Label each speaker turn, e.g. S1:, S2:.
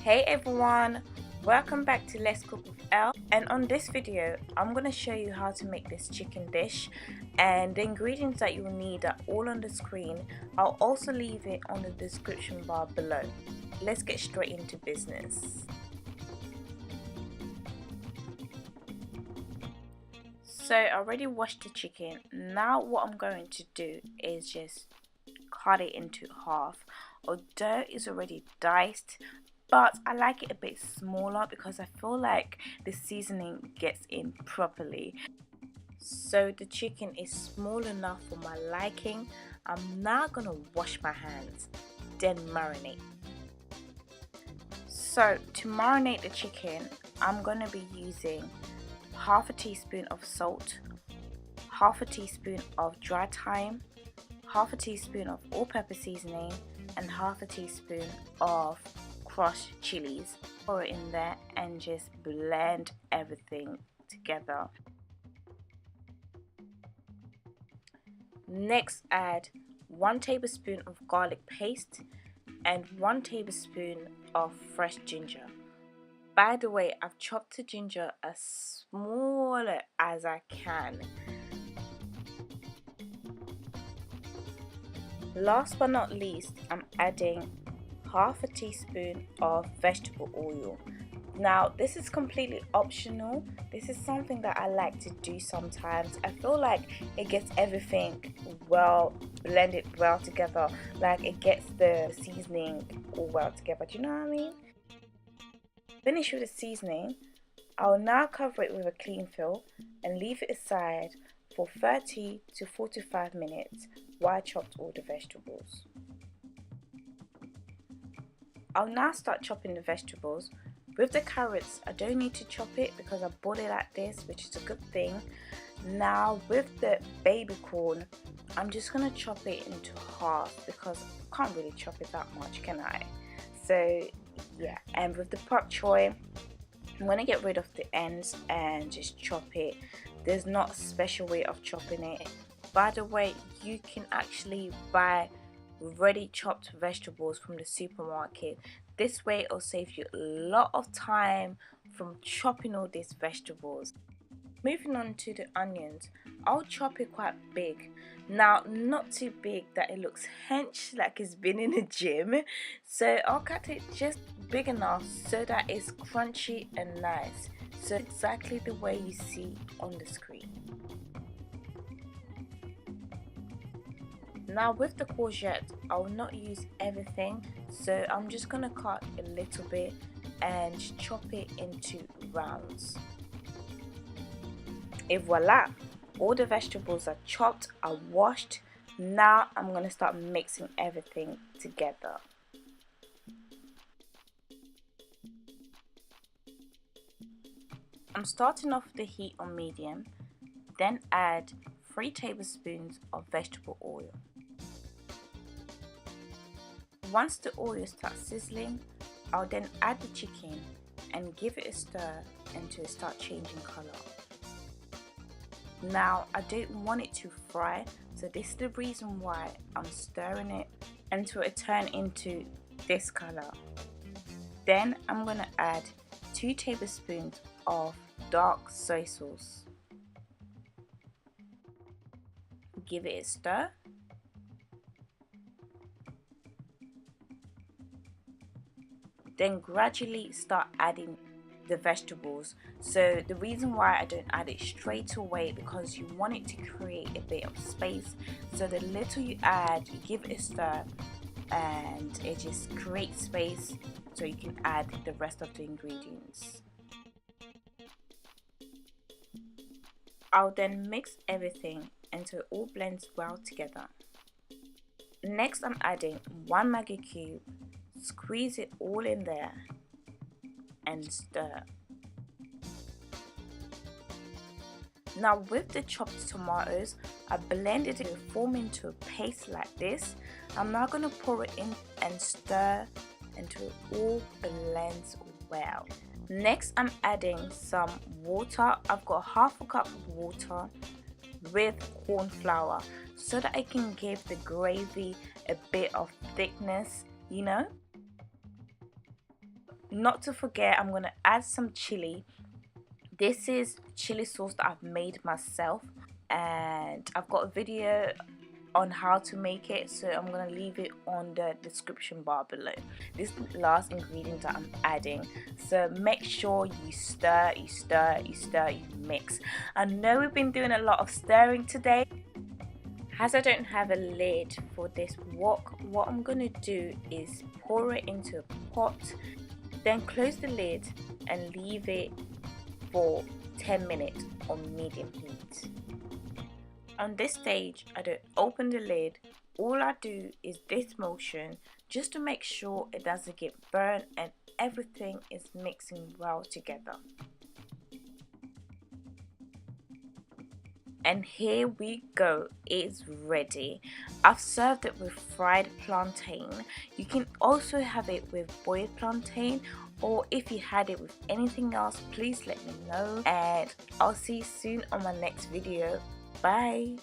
S1: Hey everyone, welcome back to Let's Cook with Elle, and on this video I'm going to show you how to make this chicken dish, and the ingredients that you will need are all on the screen. I'll also leave it on the description bar below. Let's get straight into business. So I already washed the chicken. Now what I'm going to do is just cut it into half. Although it's already diced, but I like it a bit smaller because I feel like the seasoning gets in properly. So the chicken is small enough for my liking. I'm now gonna wash my hands, then marinate. So to marinate the chicken, I'm gonna be using half a teaspoon of salt, half a teaspoon of dry thyme, half a teaspoon of all-purpose seasoning, and half a teaspoon of crushed chilies. Pour it in there and just blend everything together. Next, add 1 tablespoon of garlic paste and 1 tablespoon of fresh ginger. By the way, I've chopped the ginger as small as I can. Last but not least, I'm adding half a teaspoon of vegetable oil. Now this is completely optional. This is something that I like to do sometimes. I feel like it gets everything blended well together, like it gets the seasoning all well together. Do you know what I mean? Finish with the seasoning. I'll now cover it with a cling film and leave it aside for 30 to 45 minutes while I chopped all the vegetables. I'll now start chopping the vegetables. With the carrots, I don't need to chop it because I bought it like this, which is a good thing. Now with the baby corn, I'm just going to chop it into half because I can't really chop it that much, can I? So yeah, and with the pak choi, I'm going to get rid of the ends and just chop it. There's not a special way of chopping it. By the way, you can actually buy ready chopped vegetables from the supermarket. This way it'll save you a lot of time from chopping all these vegetables. Moving on to the onions, I'll chop it quite big. Now not too big that it looks hench like it's been in the gym, so I'll cut it just big enough so that it's crunchy and nice, so exactly the way you see on the screen. Now with the courgette, I will not use everything, so I'm just going to cut a little bit and chop it into rounds. Et voila! All the vegetables are chopped, are washed. Now I'm going to start mixing everything together. I'm starting off the heat on medium, then add 3 tablespoons of vegetable oil. Once the oil starts sizzling, I'll then add the chicken and give it a stir until it starts changing color. Now I don't want it to fry, so this is the reason why I'm stirring it until it turns into this color. Then I'm going to add 2 tablespoons of dark soy sauce. Give it a stir. Then gradually start adding the vegetables. So the reason why I don't add it straight away, because you want it to create a bit of space. So the little you add, you give it a stir and it just creates space so you can add the rest of the ingredients. I'll then mix everything until it all blends well together. Next I'm adding 1 Maggi cube. Squeeze it all in there and stir. Now with the chopped tomatoes, I blended it to form into a paste like this. I'm now going to pour it in and stir until it all blends well. Next I'm adding some water. I've got half a cup of water with corn flour so that I can give the gravy a bit of thickness, you know. Not to forget, I'm going to add some chili. This is chili sauce that I've made myself, and I've got a video on how to make it, so I'm going to leave it on the description bar below. This is the last ingredient that I'm adding, so make sure you stir, you stir, you stir, you mix. I know we've been doing a lot of stirring today. As I don't have a lid for this wok, what I'm going to do is pour it into a pot, then close the lid and leave it for 10 minutes on medium heat. On this stage, I don't open the lid. All I do is this motion just to make sure it doesn't get burnt and everything is mixing well together. And here we go, it's ready. I've served it with fried plantain. You can also have it with boiled plantain, or if you had it with anything else, please let me know, and I'll see you soon on my next video. Bye.